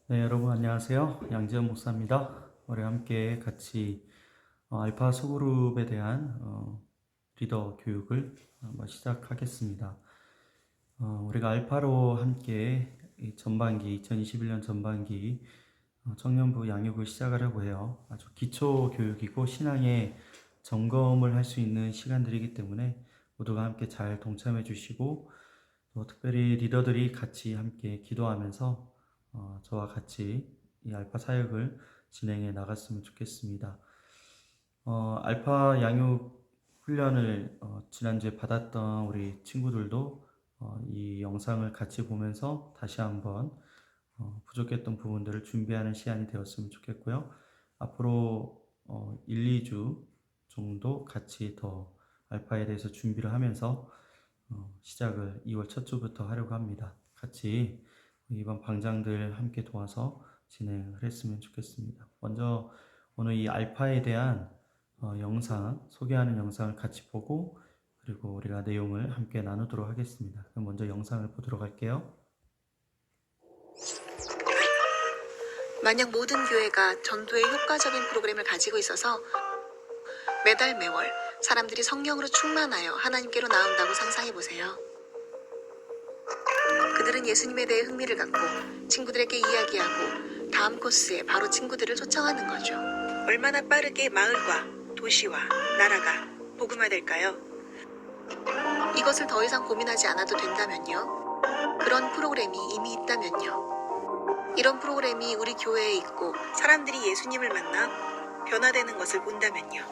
네, 여러분 안녕하세요. 양지현 목사입니다. 우리 함께 같이 알파 소그룹에 대한 리더 교육을 한번 시작하겠습니다. 우리가 알파로 함께 이 전반기 2021년 전반기 청년부 양육을 시작하려고 해요. 아주 기초 교육이고 신앙의 점검을 할 수 있는 시간들이기 때문에 모두가 함께 잘 동참해 주시고 또 특별히 리더들이 같이 함께 기도하면서 저와 같이 이 알파 사역을 진행해 나갔으면 좋겠습니다. 알파 양육 훈련을 지난주에 받았던 우리 친구들도 이 영상을 같이 보면서 다시 한번 부족했던 부분들을 준비하는 시간이 되었으면 좋겠고요. 앞으로 1, 2주 정도 같이 더 알파에 대해서 준비를 하면서 시작을 2월 첫 주부터 하려고 합니다. 같이 이번 방장들 함께 도와서 진행을 했으면 좋겠습니다. 먼저 오늘 이 알파에 대한 영상, 소개하는 영상을 같이 보고 그리고 우리가 내용을 함께 나누도록 하겠습니다. 그럼 먼저 영상을 보도록 할게요. 만약 모든 교회가 전도에 효과적인 프로그램을 가지고 있어서 매달 매월 사람들이 성령으로 충만하여 하나님께로 나온다고 상상해보세요. 그들은 예수님에 대해 흥미를 갖고 친구들에게 이야기하고 다음 코스에 바로 친구들을 초청하는 거죠. 얼마나 빠르게 마을과 도시와 나라가 복음화될까요? 이것을 더 이상 고민하지 않아도 된다면요. 그런 프로그램이 이미 있다면요. 이런 프로그램이 우리 교회에 있고 사람들이 예수님을 만나 변화되는 것을 본다면요.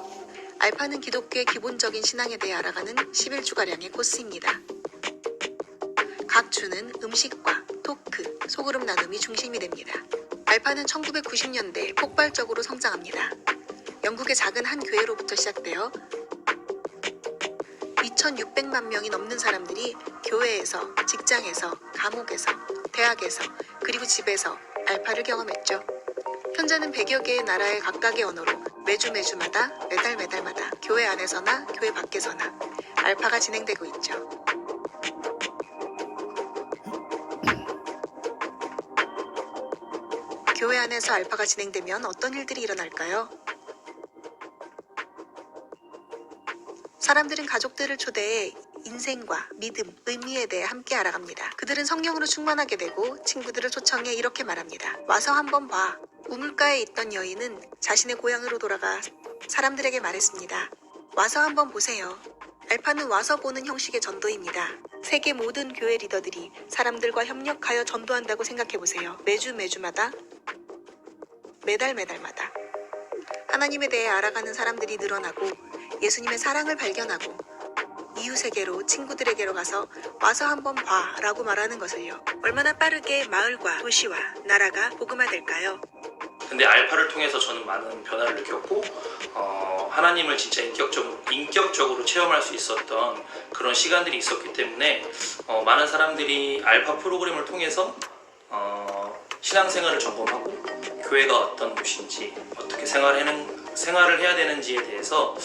알파는 기독교의 기본적인 신앙에 대해 알아가는 11주가량의 코스입니다. 각 주는 음식과 토크, 소그룹 나눔이 중심이 됩니다. 알파는 1990년대 폭발적으로 성장합니다. 영국의 작은 한 교회로부터 시작되어 2600만 명이 넘는 사람들이 교회에서, 직장에서, 감옥에서, 대학에서, 그리고 집에서 알파를 경험했죠. 현재는 100여 개의 나라의 각각의 언어로 매주마다, 매달마다 교회 안에서나 교회 밖에서나 알파가 진행되고 있죠. 교회 안에서 알파가 진행되면 어떤 일들이 일어날까요? 사람들은 가족들을 초대해 인생과 믿음, 의미에 대해 함께 알아갑니다. 그들은 성령으로 충만하게 되고 친구들을 초청해 이렇게 말합니다. 와서 한번 봐. 우물가에 있던 여인은 자신의 고향으로 돌아가 사람들에게 말했습니다. 와서 한번 보세요. 알파는 와서 보는 형식의 전도입니다. 세계 모든 교회 리더들이 사람들과 협력하여 전도한다고 생각해보세요. 매주마다, 매달마다 하나님에 대해 알아가는 사람들이 늘어나고 예수님의 사랑을 발견하고 이웃에게로, 친구들에게로 가서 와서 한번 봐 라고 말하는 것을요. 얼마나 빠르게 마을과 도시와 나라가 복음화될까요? 근데 알파를 통해서 저는 많은 변화를 느꼈고 하나님을 진짜 인격적으로 체험할 수 있었던 그런 시간들이 있었기 때문에 많은 사람들이 알파 프로그램을 통해서 신앙생활을 점검하고 교회가 어떤 곳인지 어떻게 생활을 해야 되는지에 대해서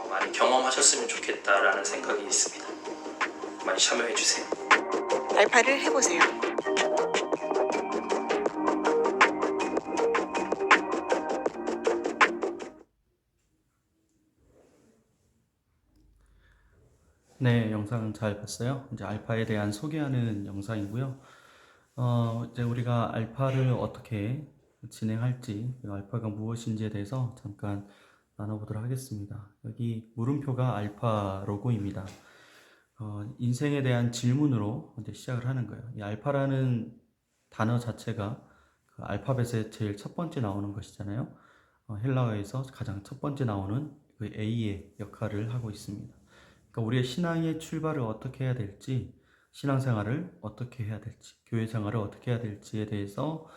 많이 경험하셨으면 좋겠다라는 생각이 있습니다. 많이 참여해주세요. 알파를 해보세요. 네, 영상 잘 봤어요. 이제 알파에 대한 소개하는 영상이고요. 이제 우리가 알파를 어떻게 진행할지, 알파가 무엇인지에 대해서 잠깐 나눠보도록 하겠습니다. 여기 물음표가 알파 로고입니다. 인생에 대한 질문으로 이제 시작을 하는 거예요. 이 알파라는 단어 자체가 그 알파벳의 제일 첫 번째 나오는 것이잖아요. 헬라어에서 가장 첫 번째 나오는 그 A의 역할을 하고 있습니다. 그러니까 우리의 신앙의 출발을 어떻게 해야 될지, 신앙생활을 어떻게 해야 될지, 교회 생활을 어떻게 해야 될지에 대해서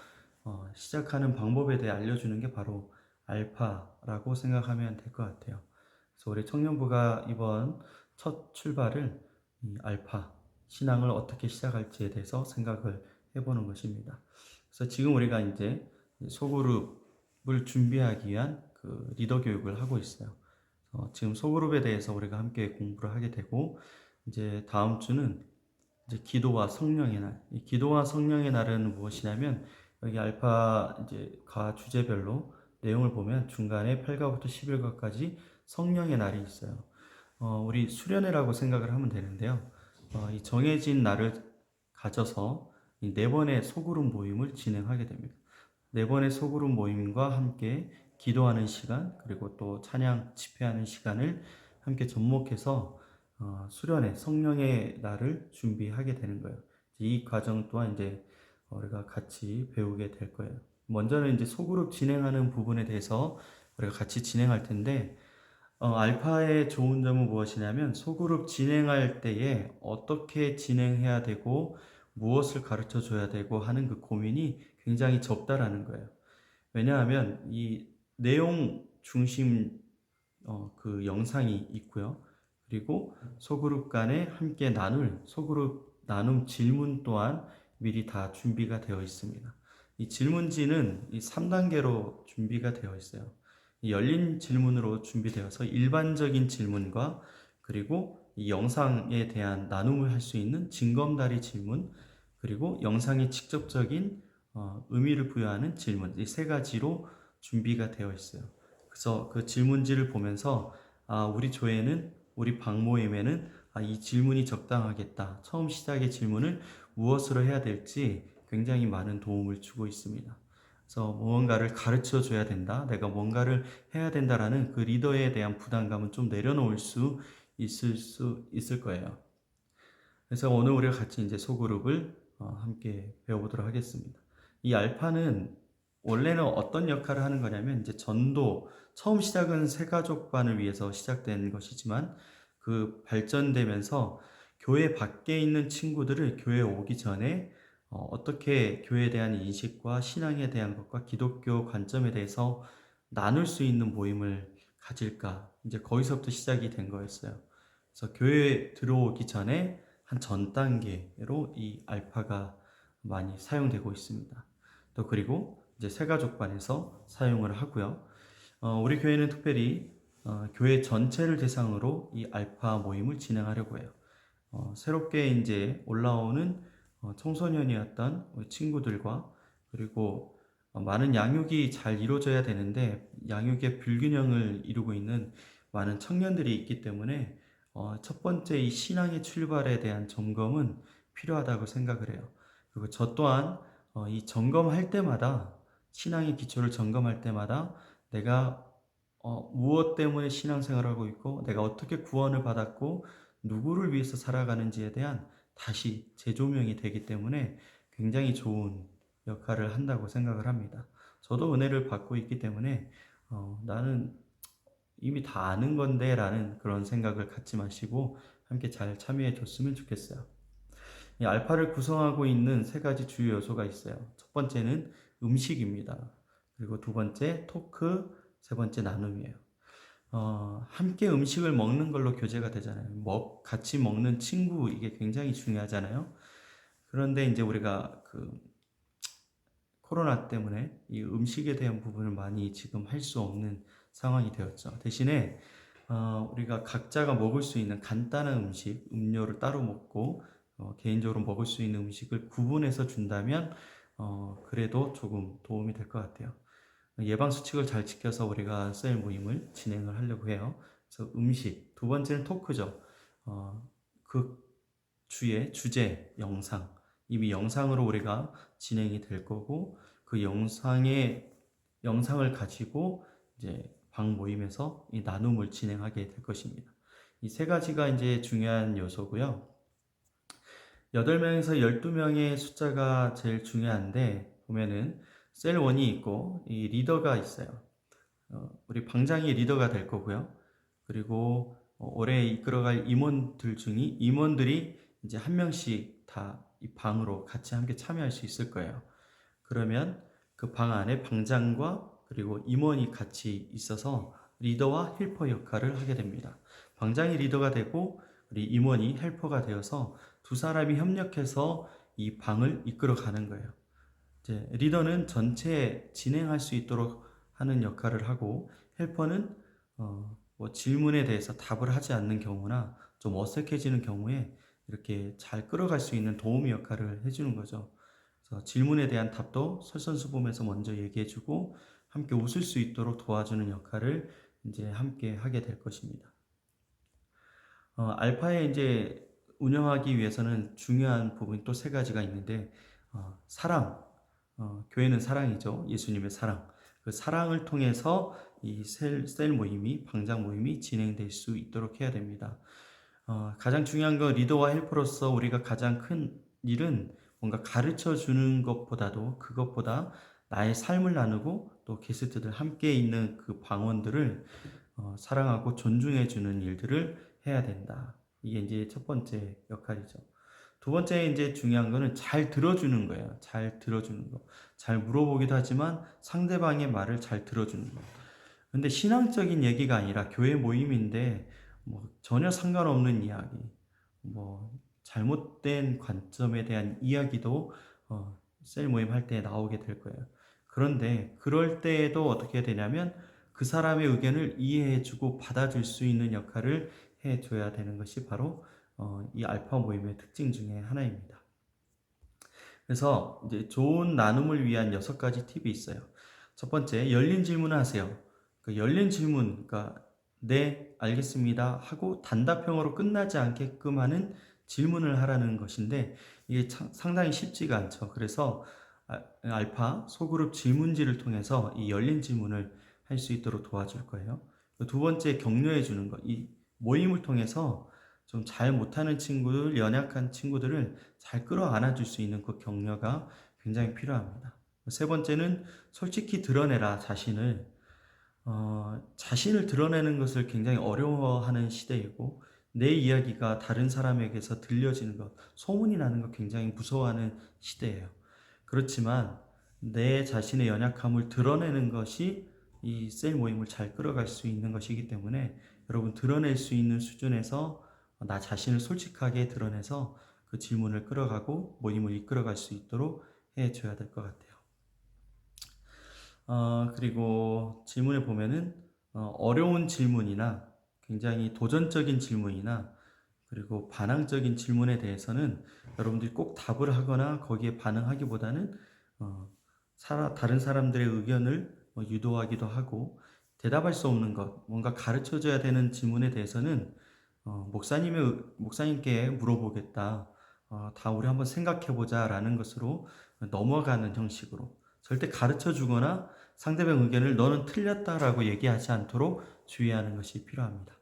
시작하는 방법에 대해 알려주는 게 바로 알파라고 생각하면 될 것 같아요. 그래서 우리 청년부가 이번 첫 출발을 이 알파, 신앙을 어떻게 시작할지에 대해서 생각을 해보는 것입니다. 그래서 지금 우리가 이제 소그룹을 준비하기 위한 그 리더 교육을 하고 있어요. 지금 소그룹에 대해서 우리가 함께 공부를 하게 되고, 이제 다음 주는 이제 기도와 성령의 날. 이 기도와 성령의 날은 무엇이냐면 여기 알파 이제 가 주제별로 내용을 보면 중간에 8가부터 11가까지 성령의 날이 있어요. 우리 수련회라고 생각을 하면 되는데요. 이 정해진 날을 가져서 이 4번의 소그룹 모임을 진행하게 됩니다. 4번의 소그룹 모임과 함께 기도하는 시간, 그리고 또 찬양 집회하는 시간을 함께 접목해서 수련회 성령의 날을 준비하게 되는 거예요. 이 과정 또한 이제 우리가 같이 배우게 될 거예요. 먼저는 이제 소그룹 진행하는 부분에 대해서 우리가 같이 진행할 텐데, 알파의 좋은 점은 무엇이냐면 소그룹 진행할 때에 어떻게 진행해야 되고 무엇을 가르쳐 줘야 되고 하는 그 고민이 굉장히 적다라는 거예요. 왜냐하면 이 내용 중심 그 영상이 있고요. 그리고 소그룹 간에 함께 나눌 소그룹 나눔 질문 또한 미리 다 준비가 되어 있습니다. 이 질문지는 이 3단계로 준비가 되어 있어요. 이 열린 질문으로 준비되어서 일반적인 질문과 그리고 이 영상에 대한 나눔을 할 수 있는 징검다리 질문, 그리고 영상에 직접적인 의미를 부여하는 질문, 이 3가지로 준비가 되어 있어요. 그래서 그 질문지를 보면서 우리 조회는 우리 방모임에는 이 질문이 적당하겠다. 처음 시작의 질문을 무엇으로 해야 될지 굉장히 많은 도움을 주고 있습니다. 그래서 무언가를 가르쳐 줘야 된다. 내가 뭔가를 해야 된다라는 그 리더에 대한 부담감은 좀 내려놓을 수 있을 거예요. 그래서 오늘 우리가 같이 이제 소그룹을 함께 배워보도록 하겠습니다. 이 알파는 원래는 어떤 역할을 하는 거냐면 이제 전도, 처음 시작은 새가족반을 위해서 시작된 것이지만 그 발전되면서 교회 밖에 있는 친구들을 교회에 오기 전에 어떻게 교회에 대한 인식과 신앙에 대한 것과 기독교 관점에 대해서 나눌 수 있는 모임을 가질까, 이제 거기서부터 시작이 된 거였어요. 그래서 교회에 들어오기 전에 한 전 단계로 이 알파가 많이 사용되고 있습니다. 또 그리고 이제 새가족반에서 사용을 하고요. 우리 교회는 특별히 교회 전체를 대상으로 이 알파 모임을 진행하려고 해요. 새롭게 이제 올라오는 청소년이었던 우리 친구들과 그리고 많은 양육이 잘 이루어져야 되는데 양육의 불균형을 이루고 있는 많은 청년들이 있기 때문에 첫 번째 이 신앙의 출발에 대한 점검은 필요하다고 생각을 해요. 그리고 저 또한 이 점검할 때마다 신앙의 기초를 점검할 때마다 내가 무엇 때문에 신앙생활을 하고 있고 내가 어떻게 구원을 받았고 누구를 위해서 살아가는지에 대한 다시 재조명이 되기 때문에 굉장히 좋은 역할을 한다고 생각을 합니다. 저도 은혜를 받고 있기 때문에 나는 이미 다 아는 건데 라는 그런 생각을 갖지 마시고 함께 잘 참여해 줬으면 좋겠어요. 이 알파를 구성하고 있는 3가지 주요 요소가 있어요. 첫 번째는 음식입니다. 그리고 2번째 토크, 3번째 나눔이에요. 함께 음식을 먹는 걸로 교제가 되잖아요. 같이 먹는 친구, 이게 굉장히 중요하잖아요. 그런데 이제 우리가 그 코로나 때문에 이 음식에 대한 부분을 많이 지금 할 수 없는 상황이 되었죠. 대신에 우리가 각자가 먹을 수 있는 간단한 음식, 음료를 따로 먹고 개인적으로 먹을 수 있는 음식을 구분해서 준다면 그래도 조금 도움이 될 것 같아요. 예방 수칙을 잘 지켜서 우리가 셀 모임을 진행을 하려고 해요. 그래서 음식, 2번째는 토크죠. 그 주의 주제 영상, 이미 영상으로 우리가 진행이 될 거고 그 영상을 가지고 이제 방 모임에서 이 나눔을 진행하게 될 것입니다. 이 3가지가 이제 중요한 요소고요. 8명에서 12명의 숫자가 제일 중요한데 보면은 셀1이 있고 이 리더가 있어요. 우리 방장이 리더가 될 거고요. 그리고 올해 이끌어갈 임원들이 이제 한 명씩 다 이 방으로 같이 함께 참여할 수 있을 거예요. 그러면 그 방 안에 방장과 그리고 임원이 같이 있어서 리더와 헬퍼 역할을 하게 됩니다. 방장이 리더가 되고 우리 임원이 헬퍼가 되어서 2사람이 협력해서 이 방을 이끌어 가는 거예요. 이제 리더는 전체 진행할 수 있도록 하는 역할을 하고 헬퍼는 뭐 질문에 대해서 답을 하지 않는 경우나 좀 어색해지는 경우에 이렇게 잘 끌어갈 수 있는 도우미 역할을 해주는 거죠. 그래서 질문에 대한 답도 솔선수범해서 먼저 얘기해주고 함께 웃을 수 있도록 도와주는 역할을 이제 함께 하게 될 것입니다. 알파에 이제 운영하기 위해서는 중요한 부분이 또 세 가지가 있는데, 사랑, 교회는 사랑이죠. 예수님의 사랑. 그 사랑을 통해서 이 셀 모임이, 방장 모임이 진행될 수 있도록 해야 됩니다. 가장 중요한 건 리더와 헬퍼로서 우리가 가장 큰 일은 뭔가 가르쳐 주는 것보다도 그것보다 나의 삶을 나누고 또 게스트들 함께 있는 그 방원들을 사랑하고 존중해 주는 일들을 해야 된다. 이게 이제 첫 번째 역할이죠. 두 번째 이제 중요한 거는 잘 들어주는 거예요. 잘 들어주는 거. 잘 물어보기도 하지만 상대방의 말을 잘 들어주는 거. 근데 신앙적인 얘기가 아니라 교회 모임인데 뭐 전혀 상관없는 이야기, 뭐 잘못된 관점에 대한 이야기도 셀 모임 할 때 나오게 될 거예요. 그런데 그럴 때에도 어떻게 해야 되냐면 그 사람의 의견을 이해해주고 받아줄 수 있는 역할을 해줘야 되는 것이 바로 이 알파 모임의 특징 중에 하나입니다. 그래서 이제 좋은 나눔을 위한 6가지 팁이 있어요. 첫 번째, 열린 질문을 하세요. 그 열린 질문, 그러니까 네, 알겠습니다 하고 단답형으로 끝나지 않게끔 하는 질문을 하라는 것인데 이게 상당히 쉽지가 않죠. 그래서 알파 소그룹 질문지를 통해서 이 열린 질문을 할 수 있도록 도와줄 거예요. 두 번째, 격려해 주는 것. 이 모임을 통해서 좀 잘 못하는 친구들, 연약한 친구들을 잘 끌어안아 줄 수 있는 그 격려가 굉장히 필요합니다. 세 번째는 솔직히 드러내라, 자신을. 자신을 드러내는 것을 굉장히 어려워하는 시대이고 내 이야기가 다른 사람에게서 들려지는 것, 소문이 나는 것 굉장히 무서워하는 시대예요. 그렇지만 내 자신의 연약함을 드러내는 것이 이 셀 모임을 잘 끌어갈 수 있는 것이기 때문에 여러분 드러낼 수 있는 수준에서 나 자신을 솔직하게 드러내서 그 질문을 끌어가고 모임을 이끌어갈 수 있도록 해줘야 될 것 같아요. 그리고 질문에 보면은 어려운 질문이나 굉장히 도전적인 질문이나 그리고 반항적인 질문에 대해서는 여러분들이 꼭 답을 하거나 거기에 반응하기보다는 다른 사람들의 의견을 유도하기도 하고 대답할 수 없는 것, 뭔가 가르쳐줘야 되는 질문에 대해서는 목사님께 물어보겠다. 다 우리 한번 생각해보자 라는 것으로 넘어가는 형식으로 절대 가르쳐 주거나 상대방 의견을 너는 틀렸다라고 얘기하지 않도록 주의하는 것이 필요합니다.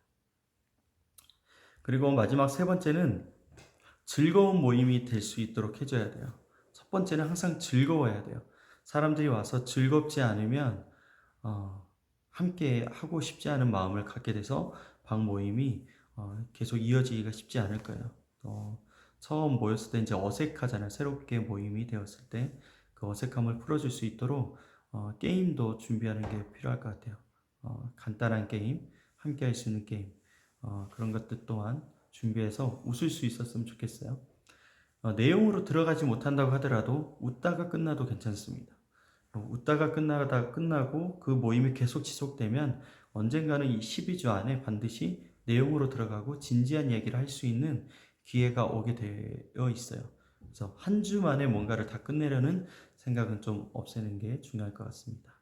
그리고 마지막 세 번째는 즐거운 모임이 될 수 있도록 해줘야 돼요. 첫 번째는 항상 즐거워야 돼요. 사람들이 와서 즐겁지 않으면 함께 하고 싶지 않은 마음을 갖게 돼서 방 모임이 계속 이어지기가 쉽지 않을 거예요. 처음 모였을 때 이제 어색하잖아요. 새롭게 모임이 되었을 때 그 어색함을 풀어줄 수 있도록 게임도 준비하는 게 필요할 것 같아요. 간단한 게임, 함께 할 수 있는 게임, 그런 것들 또한 준비해서 웃을 수 있었으면 좋겠어요. 내용으로 들어가지 못한다고 하더라도 웃다가 끝나도 괜찮습니다. 웃다가 끝나고 그 모임이 계속 지속되면 언젠가는 이 12주 안에 반드시 내용으로 들어가고 진지한 얘기를 할 수 있는 기회가 오게 되어 있어요. 그래서 한 주 만에 뭔가를 다 끝내려는 생각은 좀 없애는 게 중요할 것 같습니다.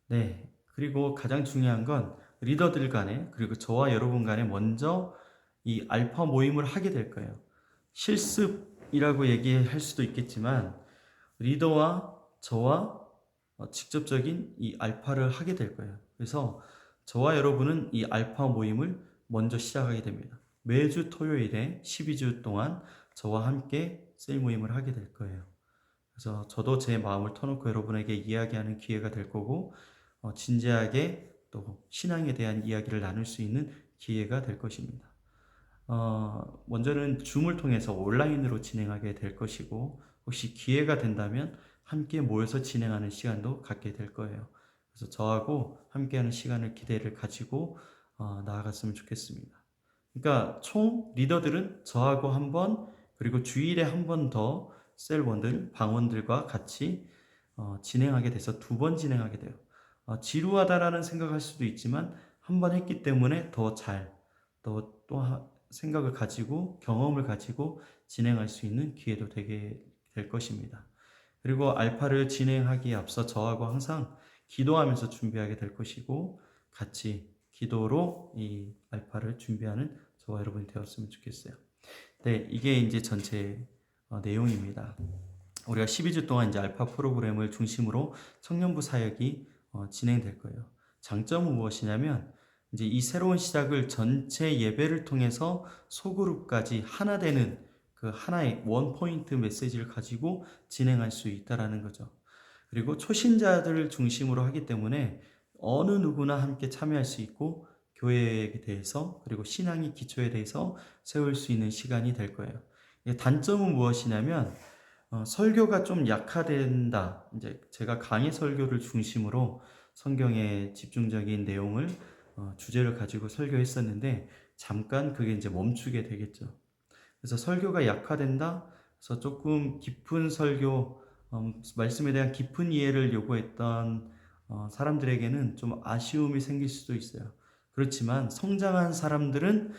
네, 그리고 가장 중요한 건 리더들 간에 그리고 저와 여러분 간에 먼저 이 알파 모임을 하게 될 거예요. 실습이라고 얘기할 수도 있겠지만 리더와 저와 직접적인 이 알파를 하게 될 거예요. 그래서 저와 여러분은 이 알파 모임을 먼저 시작하게 됩니다. 매주 토요일에 12주 동안 저와 함께 셀 모임을 하게 될 거예요. 그래서 저도 제 마음을 터놓고 여러분에게 이야기하는 기회가 될 거고 진지하게 또 신앙에 대한 이야기를 나눌 수 있는 기회가 될 것입니다. 먼저는 줌을 통해서 온라인으로 진행하게 될 것이고 혹시 기회가 된다면 함께 모여서 진행하는 시간도 갖게 될 거예요. 그래서 저하고 함께하는 시간을 기대를 가지고 나아갔으면 좋겠습니다. 그러니까 총 리더들은 저하고 한 번 그리고 주일에 한 번 더 셀원들, 방원들과 같이 진행하게 돼서 2번 진행하게 돼요. 지루하다라는 생각할 수도 있지만 한 번 했기 때문에 더 잘, 또 생각을 가지고 경험을 가지고 진행할 수 있는 기회도 되게 될 것입니다. 그리고 알파를 진행하기에 앞서 저하고 항상 기도하면서 준비하게 될 것이고 같이 기도로 이 알파를 준비하는 저와 여러분이 되었으면 좋겠어요. 네, 이게 이제 전체 내용입니다. 우리가 12주 동안 이제 알파 프로그램을 중심으로 청년부 사역이 진행될 거예요. 장점은 무엇이냐면 이제 이 새로운 시작을 전체 예배를 통해서 소그룹까지 하나 되는 그 하나의 원 포인트 메시지를 가지고 진행할 수 있다라는 거죠. 그리고 초신자들을 중심으로 하기 때문에 어느 누구나 함께 참여할 수 있고 교회에 대해서 그리고 신앙의 기초에 대해서 세울 수 있는 시간이 될 거예요. 단점은 무엇이냐면 설교가 좀 약화된다. 이제 제가 강의 설교를 중심으로 성경의 집중적인 내용을 주제를 가지고 설교했었는데 잠깐 그게 이제 멈추게 되겠죠. 그래서 설교가 약화된다. 그래서 조금 깊은 설교, 말씀에 대한 깊은 이해를 요구했던 사람들에게는 좀 아쉬움이 생길 수도 있어요. 그렇지만 성장한 사람들은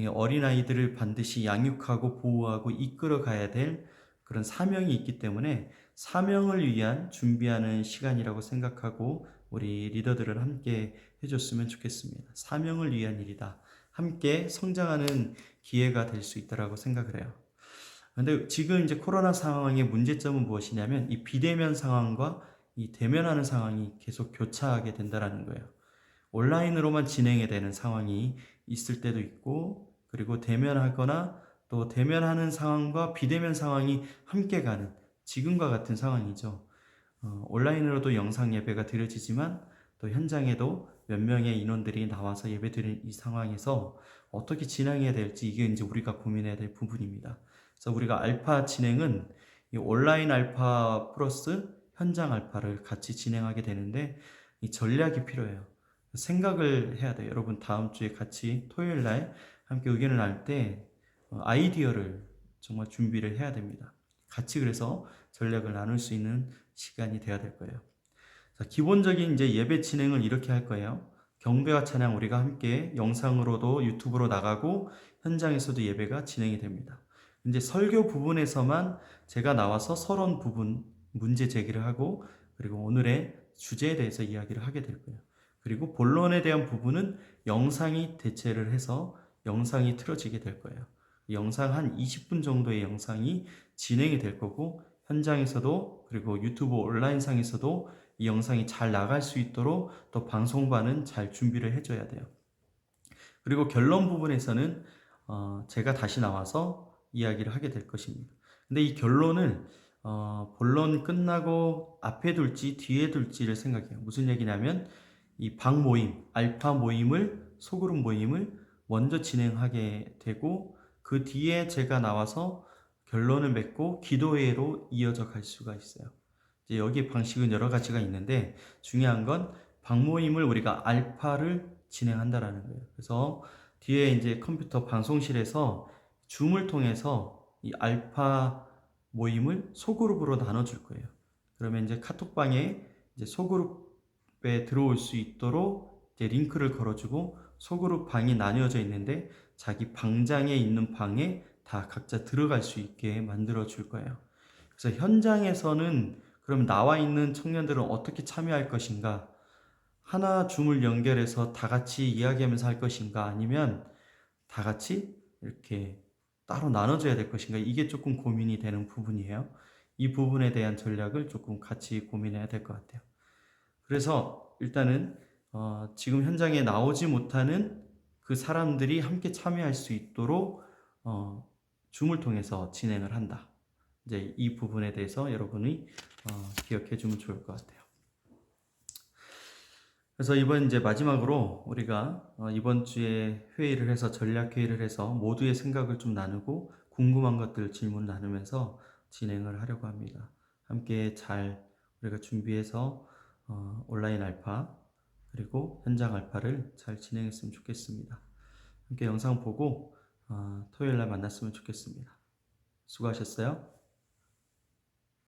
어린아이들을 반드시 양육하고 보호하고 이끌어 가야 될 그런 사명이 있기 때문에 사명을 위한 준비하는 시간이라고 생각하고 우리 리더들을 함께 해줬으면 좋겠습니다. 사명을 위한 일이다. 함께 성장하는 기회가 될 수 있다라고 생각을 해요. 근데 지금 이제 코로나 상황의 문제점은 무엇이냐면 이 비대면 상황과 이 대면하는 상황이 계속 교차하게 된다라는 거예요. 온라인으로만 진행이 되는 상황이 있을 때도 있고 그리고 대면하거나 또 대면하는 상황과 비대면 상황이 함께 가는 지금과 같은 상황이죠. 온라인으로도 영상 예배가 드려지지만 또 현장에도 몇 명의 인원들이 나와서 예배 드리는 이 상황에서 어떻게 진행해야 될지 이게 이제 우리가 고민해야 될 부분입니다. 그래서 우리가 알파 진행은 이 온라인 알파 플러스 현장 알파를 같이 진행하게 되는데 이 전략이 필요해요. 생각을 해야 돼요. 여러분 다음 주에 같이 토요일 날 함께 의견을 나눌 때 아이디어를 정말 준비를 해야 됩니다. 같이 그래서 전략을 나눌 수 있는 시간이 돼야 될 거예요. 자, 기본적인 이제 예배 진행을 이렇게 할 거예요. 경배와 찬양 우리가 함께 영상으로도 유튜브로 나가고 현장에서도 예배가 진행이 됩니다. 이제 설교 부분에서만 제가 나와서 서론 부분 문제 제기를 하고 그리고 오늘의 주제에 대해서 이야기를 하게 될 거예요. 그리고 본론에 대한 부분은 영상이 대체를 해서 영상이 틀어지게 될 거예요. 영상 한 20분 정도의 영상이 진행이 될 거고 현장에서도 그리고 유튜브 온라인상에서도 이 영상이 잘 나갈 수 있도록 또 방송반은 잘 준비를 해줘야 돼요. 그리고 결론 부분에서는 제가 다시 나와서 이야기를 하게 될 것입니다. 근데 이 결론을 본론 끝나고 앞에 둘지 뒤에 둘지를 생각해요. 무슨 얘기냐면 이 방 모임, 알파 모임을 소그룹 모임을 먼저 진행하게 되고 그 뒤에 제가 나와서 결론을 맺고 기도회로 이어져 갈 수가 있어요. 이제 여기 방식은 여러 가지가 있는데 중요한 건 방모임을 우리가 알파를 진행한다라는 거예요. 그래서 뒤에 이제 컴퓨터 방송실에서 줌을 통해서 이 알파 모임을 소그룹으로 나눠줄 거예요. 그러면 이제 카톡방에 이제 소그룹에 들어올 수 있도록 이제 링크를 걸어주고 소그룹 방이 나뉘어져 있는데 자기 방장에 있는 방에 다 각자 들어갈 수 있게 만들어 줄 거예요. 그래서 현장에서는 그럼 나와 있는 청년들은 어떻게 참여할 것인가? 하나 줌을 연결해서 다 같이 이야기하면서 할 것인가? 아니면 다 같이 이렇게 따로 나눠줘야 될 것인가? 이게 조금 고민이 되는 부분이에요. 이 부분에 대한 전략을 조금 같이 고민해야 될 것 같아요. 그래서 일단은 지금 현장에 나오지 못하는 그 사람들이 함께 참여할 수 있도록 줌을 통해서 진행을 한다. 이제 이 부분에 대해서 여러분이 기억해 주면 좋을 것 같아요. 그래서 이번 이제 마지막으로 우리가 이번 주에 회의를 해서 전략 회의를 해서 모두의 생각을 좀 나누고 궁금한 것들 질문 나누면서 진행을 하려고 합니다. 함께 잘 우리가 준비해서 온라인 알파 그리고 현장 알파를 잘 진행했으면 좋겠습니다. 함께 영상 보고 토요일 날 만났으면 좋겠습니다. 수고하셨어요.